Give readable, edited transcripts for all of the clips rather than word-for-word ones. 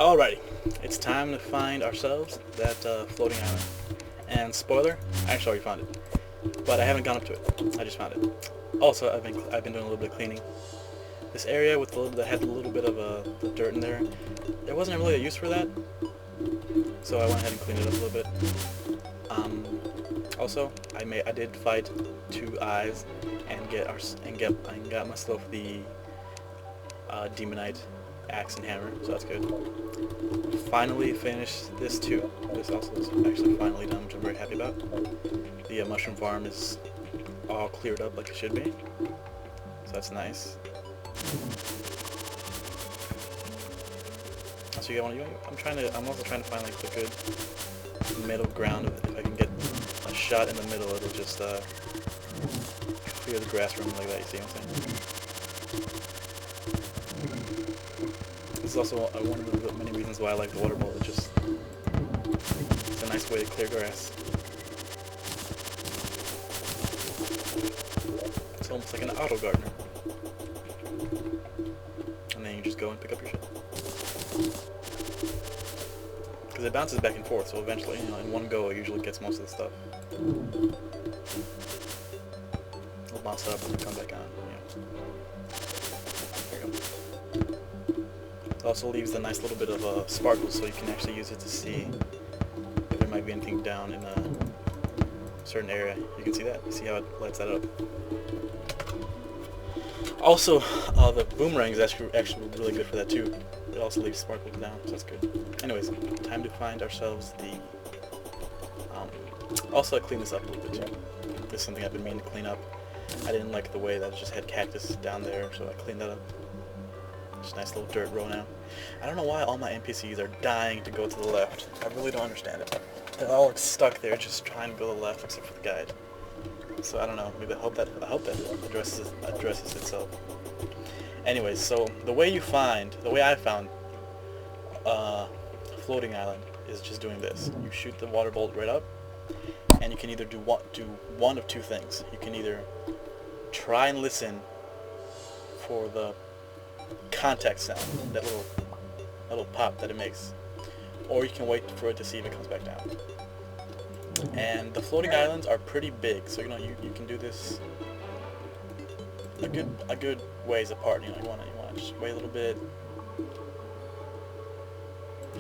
Alrighty, it's time to find ourselves that floating island. And spoiler, I actually already found it, but I haven't gone up to it. I just found it. Also, I've been doing a little bit of cleaning. This area with that had a little bit of the dirt in there, there wasn't really a use for that, so I went ahead and cleaned it up a little bit. Also, I did fight two eyes and got myself the demonite axe and hammer, so that's good. Finally finished this too. This also is actually finally done, which I'm very happy about. The mushroom farm is all cleared up like it should be, so that's nice. So I'm also trying to find like the good middle ground of it. If I can get a shot in the middle, it'll just clear the grass room like that. You see what I'm saying? This is also one of the many reasons why I like the water bowl. It's a nice way to clear grass. It's almost like an auto gardener. And then you just go and pick up your shit. Because it bounces back and forth, so eventually, in one go, it usually gets most of the stuff. It'll bounce up and come back on. There you go. It also leaves a nice little bit of sparkle, so you can actually use it to see if there might be anything down in a certain area. You can see that. You see how it lights that up. Also, the boomerang is actually really good for that too. It also leaves sparkles down, so that's good. Anyways, time to find ourselves the... also, I cleaned this up a little bit too. This is something I've been meaning to clean up. I didn't like the way that it just had cactus down there, so I cleaned that up. Just a nice little dirt row now. I don't know why all my NPCs are dying to go to the left. I really don't understand it. They're all stuck there just trying to go to the left except for the guide. So I don't know, maybe I hope that addresses itself. Anyways, so the way I found floating island is just doing this. You shoot the water bolt right up, and you can either do one of two things. You can either try and listen for the contact sound, that little pop that it makes, or you can wait for it to see if it comes back down. And the floating islands are pretty big, so you can do this a good ways apart. You wanna just wait a little bit,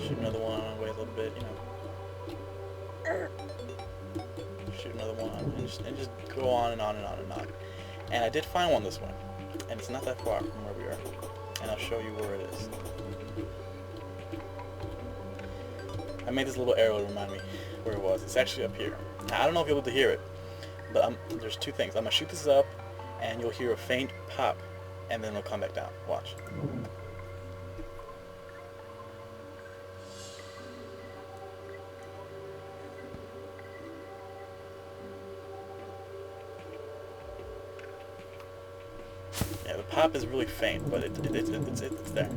shoot another one, wait a little bit, shoot another one, and just go on and on and on and on. And I did find one this way, and it's not that far from where we are, and I'll show you where it is. I made this little arrow to remind me where it was. It's actually up here. Now, I don't know if you'll be able to hear it, but there's two things. I'm going to shoot this up, and you'll hear a faint pop, and then it'll come back down. Watch. Yeah, the pop is really faint, but it's there.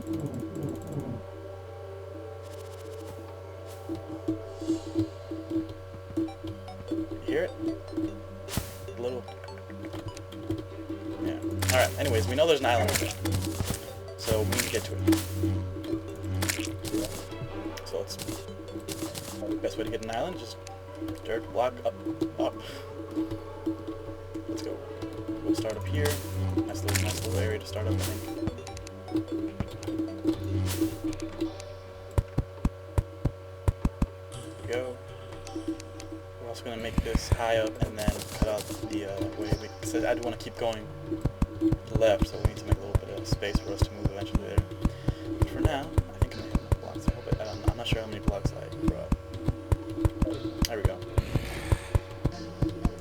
Hear it? A little. Yeah. Alright, anyways, we know there's an island here. So we need to get to it. So the best way to get an island is just dirt block up. Let's go. We'll start up here. Nice little area to start up, I think. There we go. We're also going to make this high up and then cut out the way, because I do want to keep going to the left, so we need to make a little bit of space for us to move eventually there. But for now, I think I have enough blocks. I'm not sure how many blocks I brought. There we go.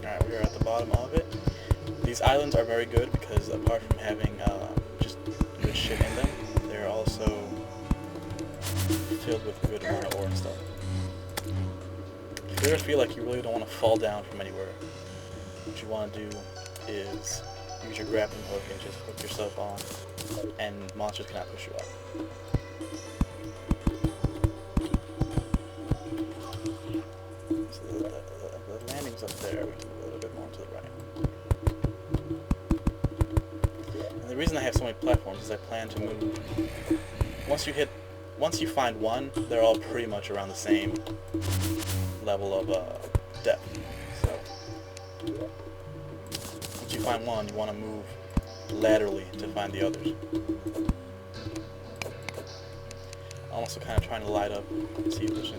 Alright, we are at the bottom of it. These islands are very good because apart from having just good shit in them, they're also filled with a good amount of ore and stuff. If you ever feel like you really don't want to fall down from anywhere, what you want to do is use your grappling hook and just hook yourself on, and monsters cannot push you up. So the landing's up there, a little bit more to the right. And the reason I have so many platforms is I plan to move. Once you hit once you find one, they're all pretty much around the same level of depth. So once you find one, you want to move laterally to find the others. I'm also kind of trying to light up, see if there's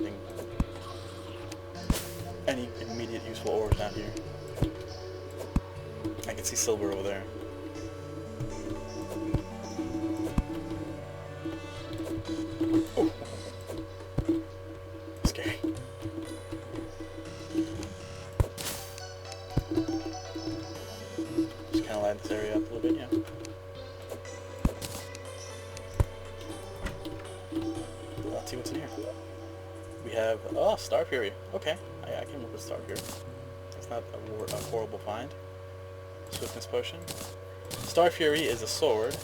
any immediate useful ores down here. I can see silver over there. Oh. Scary. Just kind of light this area up a little bit, yeah. Let's see what's in here. We have, oh, Star Fury. Okay, I can work with Star Fury. That's not a horrible find. Swiftness potion. Star Fury is a sword.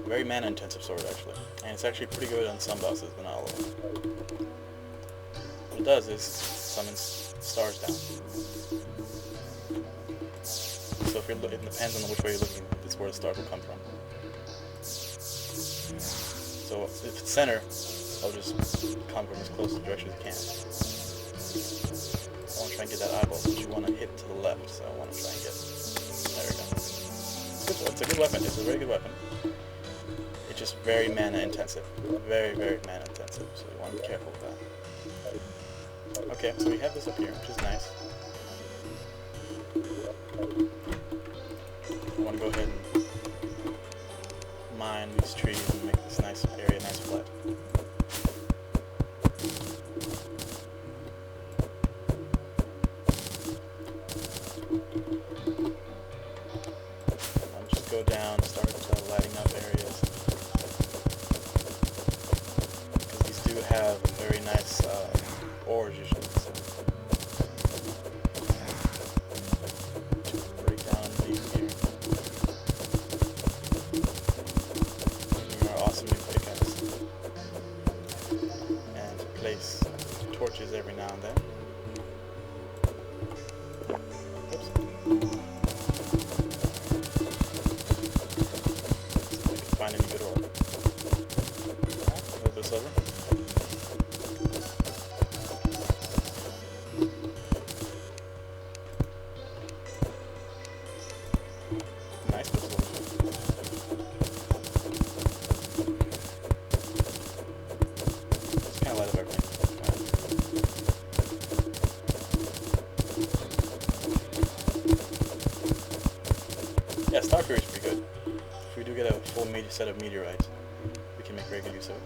Very mana intensive sword actually. And it's actually pretty good on some bosses, but not all of them. What it does is summons stars down. So if you're it depends on which way you're looking, that's where the stars will come from. So if it's center, I'll just come from as close to the direction as you can. I want to try and get that eyeball, but you want to hit to the left, so I want to try and get... There we go. It's a good weapon, it's a very good weapon. It's just very mana intensive. Very, very mana intensive, so you want to be careful with that. Okay, so we have this up here, which is nice. I want to go ahead and mine these trees and make this nice area nice flat. I'll just go down, start lighting up areas. Because these do have very nice ores usually. So. Break down these here. Awesome new pickaxe. And place torches every now and then. Oops. See if I can find any good ore. A little bit of silver. Nice bit of silver. Light up everything. Yeah, Star Fury is pretty good. If we do get a full set of meteorites, we can make very good use of it.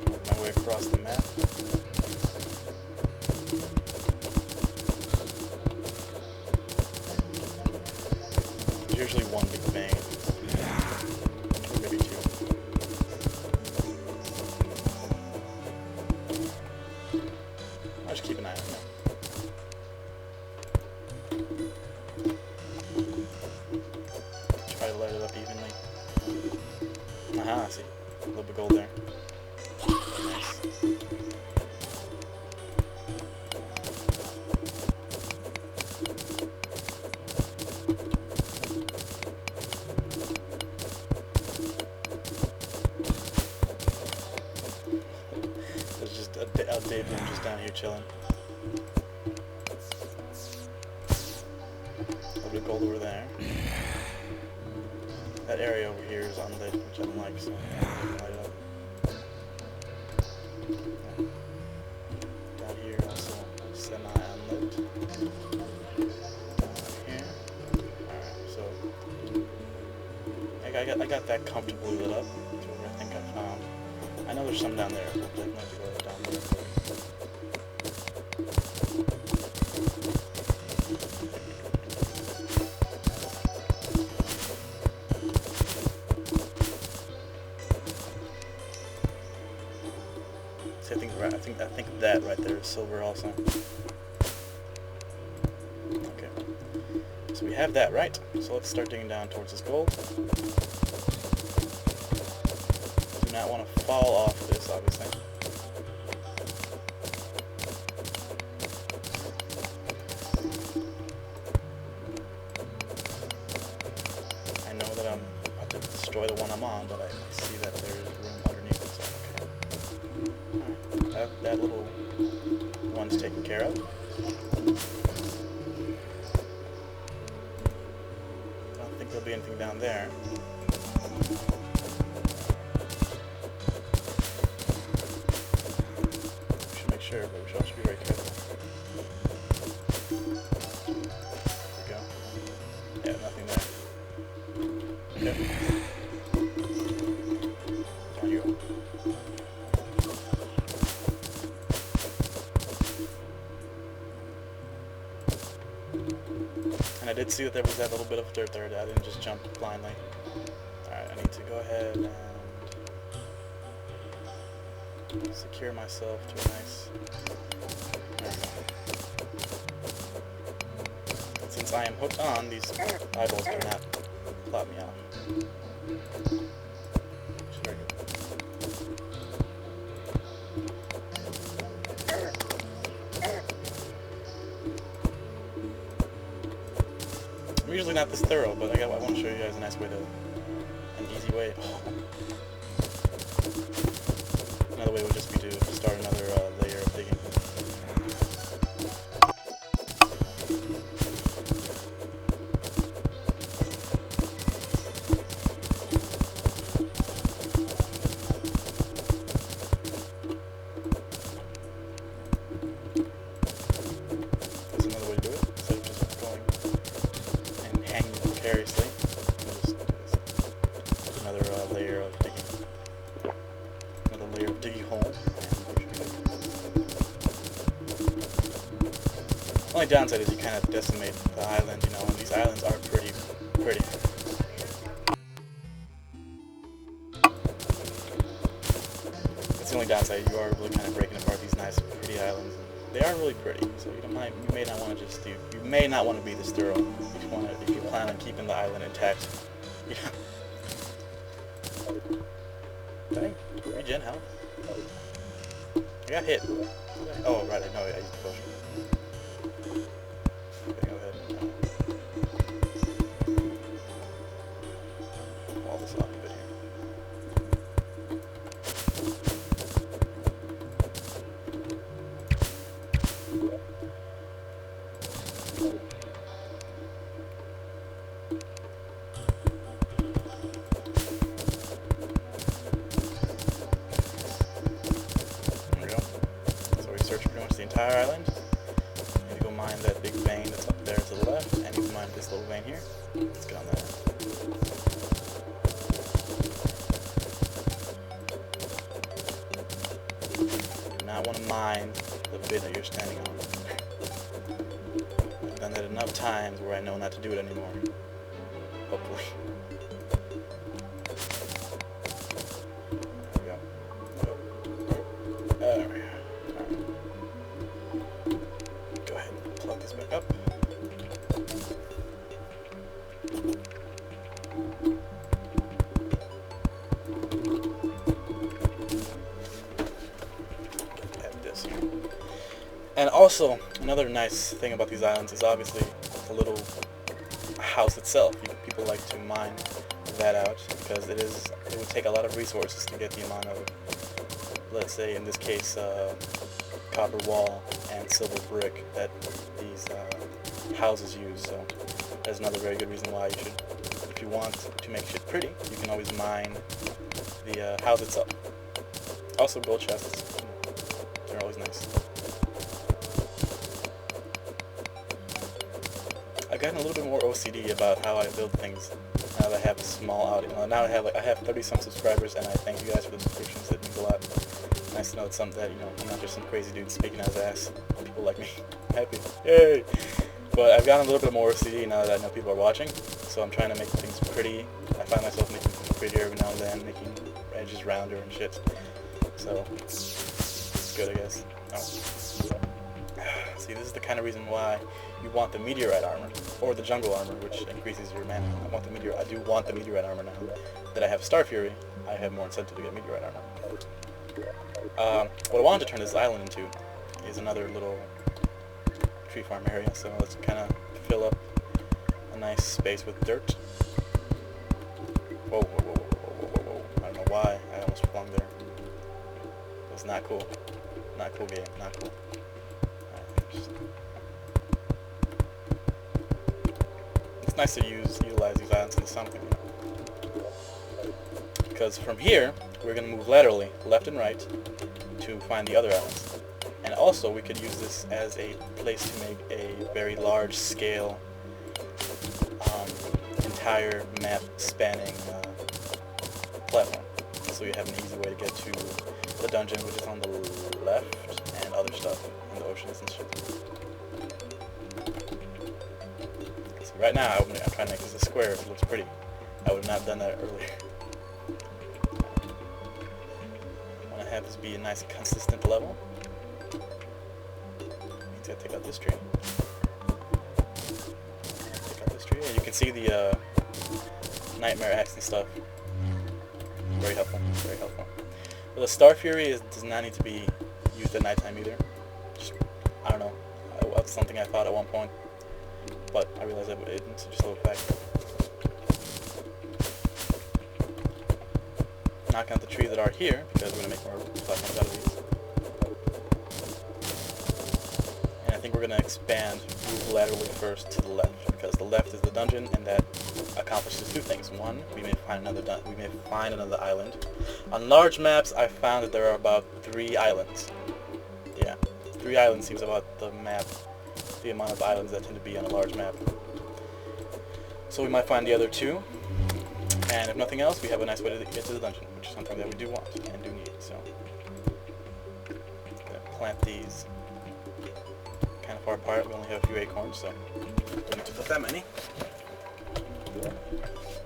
Work my way across the map. There's usually one big bang. Maybe two. I'll just keep an eye on that. Try to light it up evenly. Aha, I see. A little bit of gold there. Very nice. David just down here chilling. A little bit of gold over there. That area over here is unlit, which I don't like, so I can light it up. Yeah. Down here also semi-unlit. Down here. Alright, so I got that comfortably lit up. That's what I think I found. I know there's some down there. We'll definitely have to go down there. See, I think that right there is silver also. Okay. So we have that right. So let's start digging down towards this gold. Do not want to fall off this, obviously. know that I'm about to destroy the one I'm on, but I see that there is room underneath it, so okay. Alright, that little one's taken care of. I don't think there'll be anything down there. We should make sure, but we should also be very careful. There we go. Yeah, nothing there. Okay. Down you go. And I did see that there was that little bit of dirt there. I didn't just jump blindly. Alright, I need to go ahead and secure myself to a nice... And since I am hooked on, these eyeballs cannot plot me out. Which is very good. I'm usually not this thorough, but I want to show you guys a nice way to... an easy way. Oh. Another way would just be to start another layer of digging. That's another way to do it, instead of just going and hanging precariously. Another layer of digging. Another layer of digging hole. The only downside is you kind of decimate the island, you know, and these islands are pretty. That's the only downside. You are really kind of breaking apart these nice, pretty islands. They are really pretty, so you may not want to just do. You may not want to be this thorough if you plan on keeping the island intact. You know. Dang, regen health. I got hit. Oh, right, I know, I used the potion. Okay, go ahead and wall this off a bit here. Search pretty much the entire island. And you go mine that big vein that's up there to the left, and you can mine this little vein here. Let's get on that. You do not want to mine the bit that you're standing on. I've done that enough times where I know not to do it anymore. Hopefully. There we go. Plug this back up. Add this here. And also, another nice thing about these islands is obviously the little house itself. People like to mine that out because it would take a lot of resources to get the amount of, let's say in this case, copper wall and silver brick that these houses use. So that's another very good reason why you should, if you want to make shit pretty, you can always mine the house itself. Also gold chests, they're always nice. I've gotten a little bit more OCD about how I build things now that I have a small audience. Now I have 30 some subscribers, and I thank you guys for the subscriptions. It means a lot. Nice to know it's something that, you know, I'm not just some crazy dude speaking out his ass. People like me. I'm happy. Yay! But I've gotten a little bit more OCD now that I know people are watching. So I'm trying to make things pretty. I find myself making things prettier every now and then, making edges rounder and shit. So it's good, I guess. Oh. See, this is the kind of reason why you want the meteorite armor, or the jungle armor, which increases your mana. I do want the meteorite armor now. That I have Star Fury, I have more incentive to get meteorite armor. What I wanted to turn this island into is another little tree farm area, so let's kind of fill up a nice space with dirt. Whoa, whoa, whoa, whoa, whoa, whoa, whoa. I don't know why I almost flung there. It was not cool. Not cool game, not cool. It's nice to utilize these islands into something. Because from here, we're going to move laterally, left and right, to find the other islands. And also, we could use this as a place to make a very large scale, entire map spanning platform. So you have an easy way to get to the dungeon, which is on the left, and other stuff in the oceans and shit. So right now, I'm trying to make this a square. It looks pretty. I would not have done that earlier. I want to have this be a nice, consistent level. Need to take out this tree. Take out this tree, and you can see the nightmare axe and stuff. Very helpful. Very helpful. But the Star Fury does not need to be used at nighttime either. Just, I don't know. That's something I thought at one point, but I realized it isn't. So just a little fact. Knock out the trees that are here because we're gonna make more platforms out of these. And I think we're gonna expand, move laterally first to the left because the left is the dungeon, and that accomplishes two things. One, we may find another island. On large maps, I found that there are about 3 islands. Yeah, 3 islands seems about the amount of islands that tend to be on a large map. So we might find the other 2, and if nothing else, we have a nice way to get to the dungeon, which is something that we do want and do need. So, I'm gonna plant these kind of far apart. We only have a few acorns, so don't need to put that many.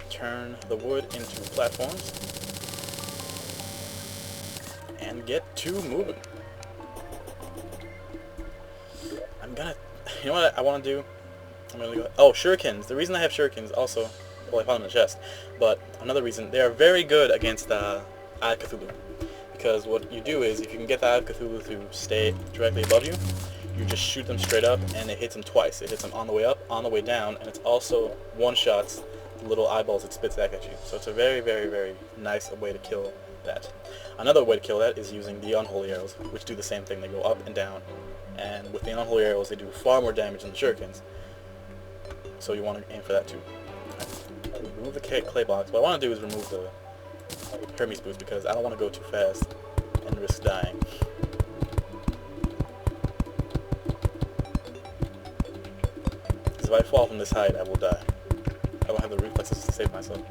Turn the wood into platforms and get to moving. You know what I want to do? I'm gonna go. Oh, shurikens. The reason I have shurikens also, well, I found them in the chest, but another reason, they are very good against Eye of Cthulhu. Because what you do is, if you can get the Eye of Cthulhu to stay directly above you, you just shoot them straight up, and it hits them twice. It hits them on the way up, on the way down, and it's also one-shots the little eyeballs it spits back at you. So it's a very, very, very nice way to kill that. Another way to kill that is using the unholy arrows, which do the same thing. They go up and down, and with the unholy arrows, they do far more damage than the shurikens. So you want to aim for that too. Right. Remove the clay blocks. What I want to do is remove the Hermes boots because I don't want to go too fast and risk dying. Because if I fall from this height, I will die. I don't have the reflexes to save myself.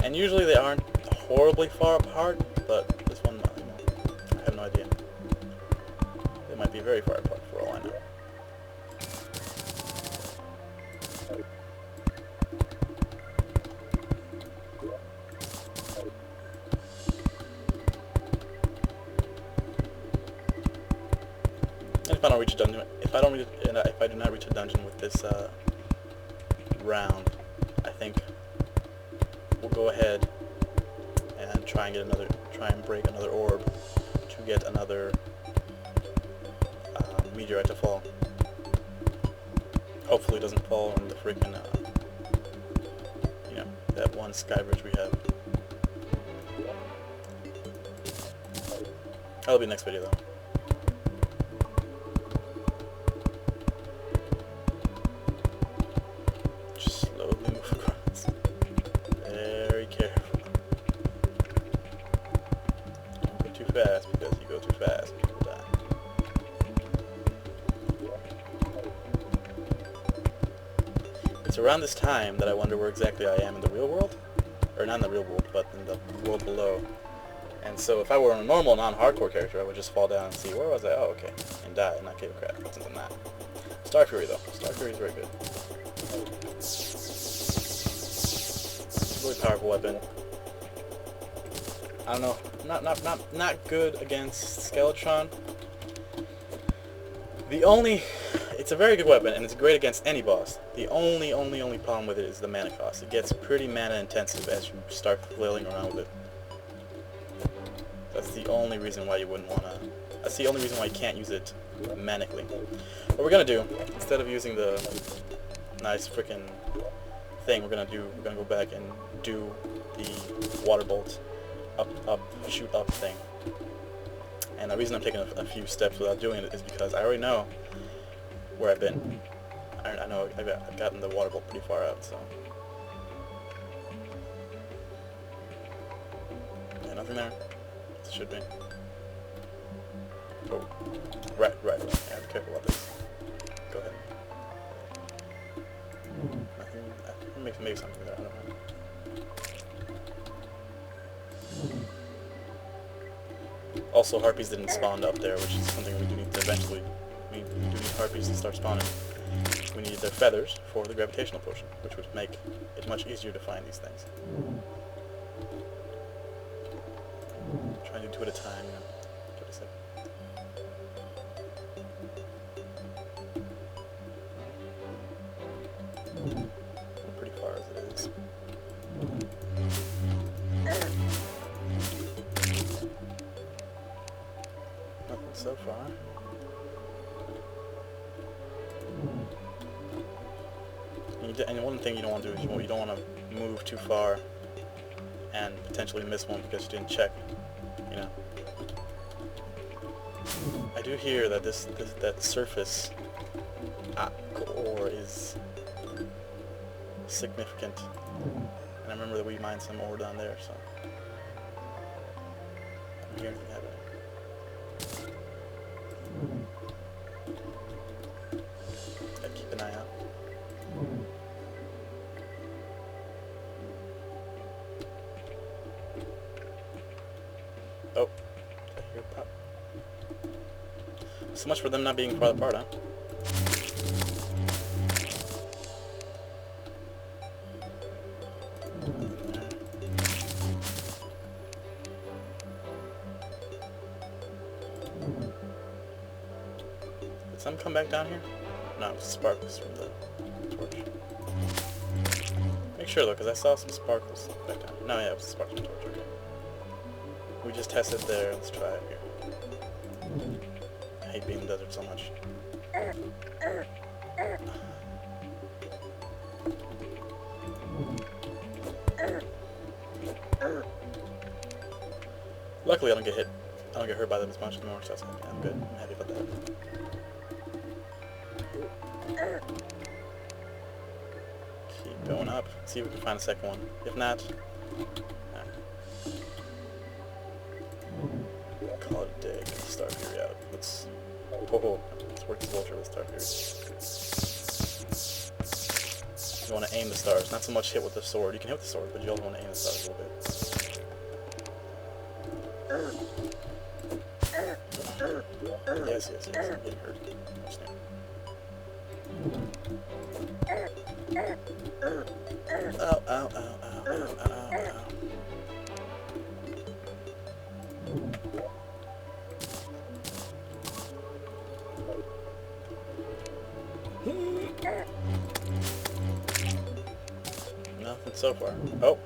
And usually they aren't horribly far apart, but this one, you know, I have no idea. They might be very far apart for all I know. And if I don't reach a dungeon, if I do not reach a dungeon with this round, I think we'll go ahead and try and break another orb to get another meteorite to fall. Hopefully it doesn't fall on the freaking, you know, that one sky bridge we have. That'll be next video though. Fast because you go too fast, people die. It's around this time that I wonder where exactly I am in the real world, or not in the real world, but in the world below. And so if I were a normal non-hardcore character, I would just fall down and see where was I? Oh, okay, and die and not give a crap. Other than that, Star Fury though. Star Fury is very good. Really powerful weapon. I don't know. Not good against Skeletron. It's a very good weapon and it's great against any boss. The only problem with it is the mana cost. It gets pretty mana intensive as you start flailing around with it. That's the only reason why you wouldn't wanna. That's the only reason why you can't use it manically. What we're gonna do, instead of using the nice freaking thing we're gonna do. We're gonna go back and do the water bolt up, shoot up thing. And the reason I'm taking a few steps without doing it is because I already know where I've been. I know I've gotten the water bolt pretty far out, so. Yeah, nothing there. It should be. Oh, right. Yeah, be careful about this. Go ahead. Nothing. Maybe something there. I don't know. Also, harpies didn't spawn up there, which is something we do need to eventually. We do need harpies to start spawning. We need their feathers for the gravitational potion, which would make it much easier to find these things. Try to do 2 at a time, you know. Give it a second. We're pretty far as it is. Nothing so far. And one thing you don't want to do is you don't want to move too far and potentially miss one because you didn't check, you know. I do hear that that surface ore is significant, and I remember that we mined some ore down there, so I don't hear anything happening. Gotta keep an eye out. Oh, I hear a pop. So much for them not being far apart, huh? Did some come back down here? No, it was sparkles from the torch. Make sure though, because I saw some sparkles back down here. No, yeah, it was sparkles from the torch. Okay. We just tested there. Let's try it here. I hate being in the desert so much. Luckily, I don't get hit. I don't get hurt by them as much anymore, so that's happy. I'm good. I'm happy about that. Keep going up. See if we can find a second one. If not, call it a day. Get the star period out. Let's work this vulture with the star period. You want to aim the stars, not so much hit with the sword. You can hit with the sword, but you also want to aim the stars a little bit. Yes, I'm getting hurt. Ow. Nothing so far. Oh,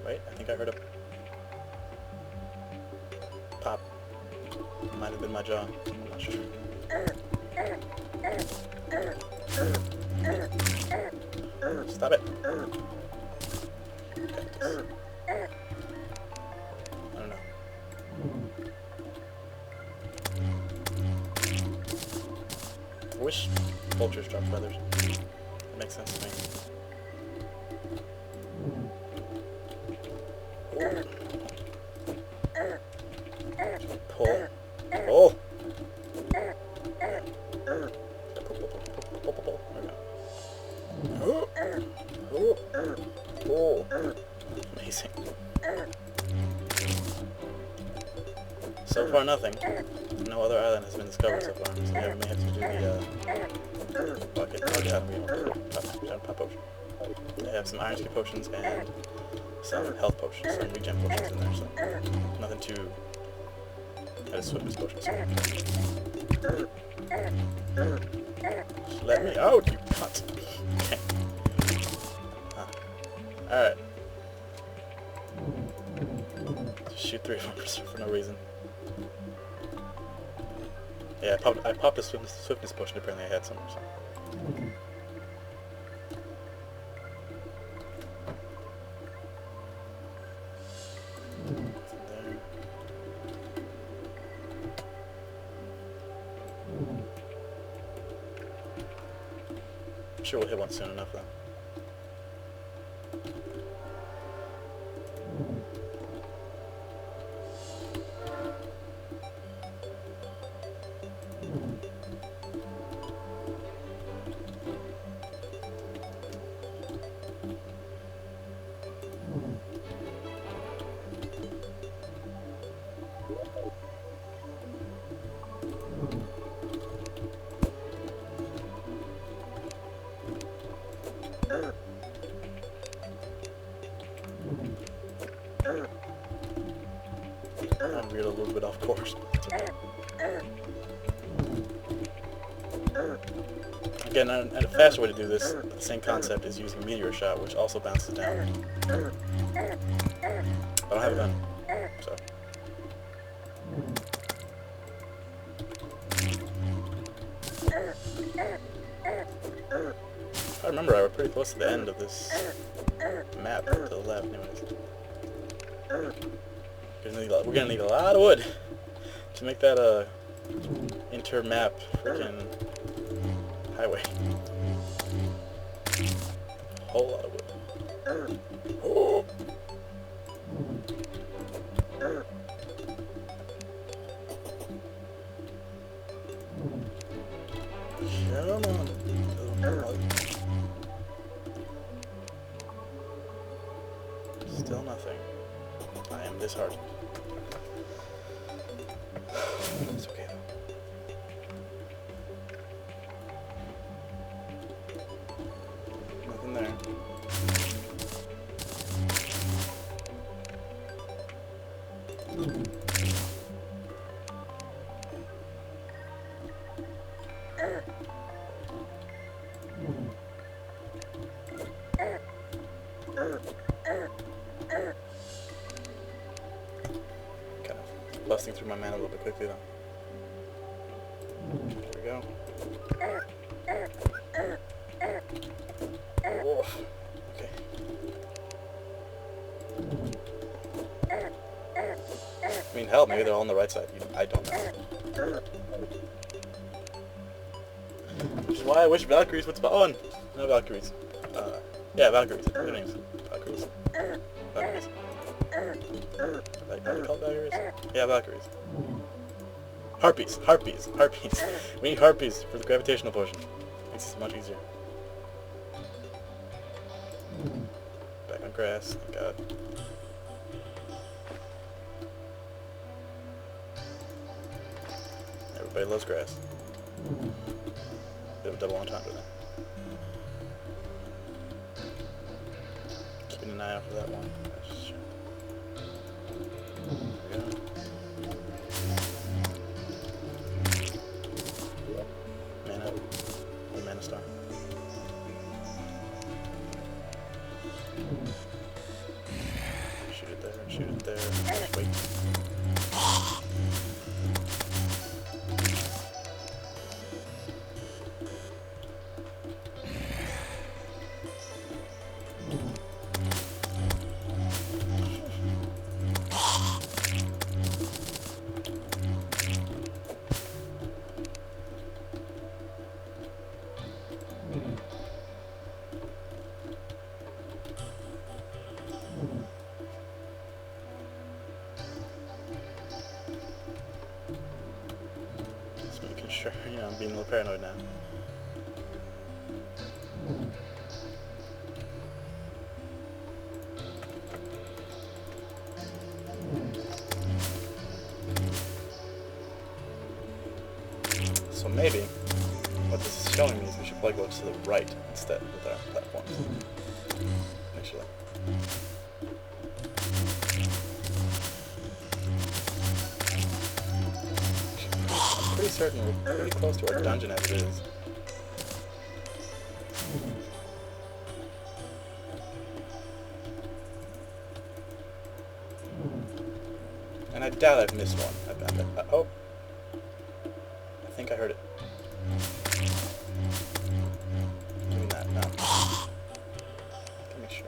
wait, I think I heard a pop. Might have been my jaw. I'm not sure. Stop it. Cactus. I don't know. I wish vultures drop feathers. That makes sense to me. Pull. Oh! Oh! Amazing. So far, nothing. No other island has been discovered so far, so we may have to do the bucket pop potion. They have some iron skin potions and some health potions, some regen potions in there, so nothing too. I just swiftness potions. Let me out, you cunt! Okay. Alright. Just shoot 3 of them for no reason. Yeah, I popped a swiftness potion, apparently I had some. So. sure we'll hit one soon enough, though. I veered a little bit off course. Again, and a faster way to do this, the same concept, is using meteor shot, which also bounces down. I don't have a gun, so. If I remember right, we're pretty close to the end of this map to the left, anyways. We're gonna need a lot of wood to make that inter-map freaking highway. A whole lot of wood. Oh. Come on. Still nothing. I am disheartened. It's okay though. Nothing there. Kind of busting through my mana a little bit quickly though. There we go. Whoa. Okay. I mean, hell, maybe they're all on the right side. I don't know. Which is why I wish Valkyries would spawn. No Valkyries. Yeah, Valkyries. Their names. Valkyries. Valkyries. Are they called Valkyries? Yeah, Valkyries. Harpies. Harpies. Harpies. We need Harpies for the gravitational potion. Makes this much easier. Back on grass. Thank God. Everybody loves grass. Bit of a double entendre then. Keeping an eye out for that one. There we go. Mana. Or mana star. Shoot it there, shoot it there. Just wait. Sure, you know, I'm being a little paranoid now. So maybe what this is showing me is we should probably go to the right instead with our platforms. Actually. I'm pretty certain we're pretty close to our dungeon as it is. And I doubt I've missed one. Oh. I think I heard it. Maybe not. No. Let me make sure.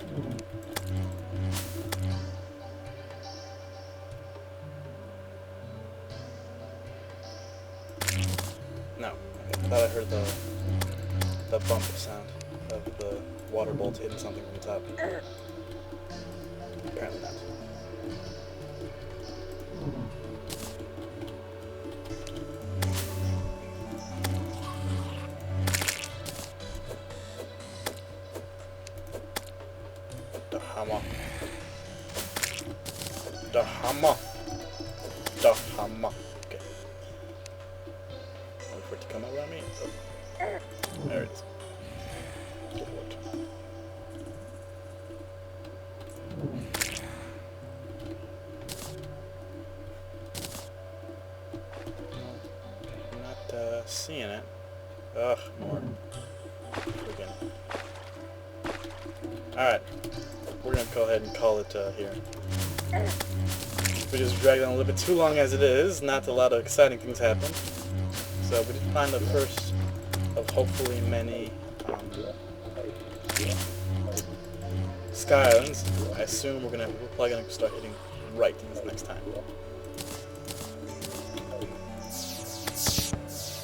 No. Okay. I thought I heard the bump of sound. of the water bolt hitting something from the top. Apparently not. The hammer. The hammer. The hammer. Okay. Wait for it to come around me. Oh. There it is. Good work. I'm not seeing it. Ugh, more. Again. Alright. We're gonna go ahead and call it here. We just dragged on a little bit too long as it is. Not a lot of exciting things happen. So we did find the first of hopefully many Skyislands. I assume we're probably gonna start hitting right this next time.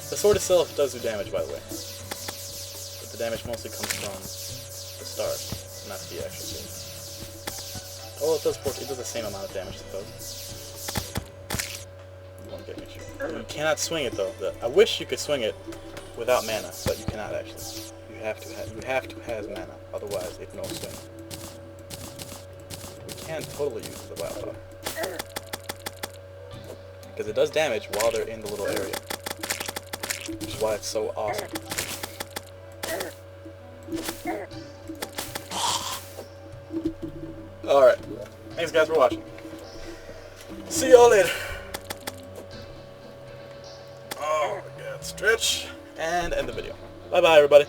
The sword itself does do damage, by the way, but the damage mostly comes from the stars, not the actual sword. Oh, it does the same amount of damage, I suppose. You won't get me sure. You cannot swing it though. I wish you could swing it without mana, but you cannot actually. You have to have mana, otherwise it's no swing. We can totally use the wildfire because it does damage while they're in the little area, which is why it's so awesome. Alright. Thanks guys for watching. See y'all later. Oh my god. Stretch and end the video. Bye bye everybody.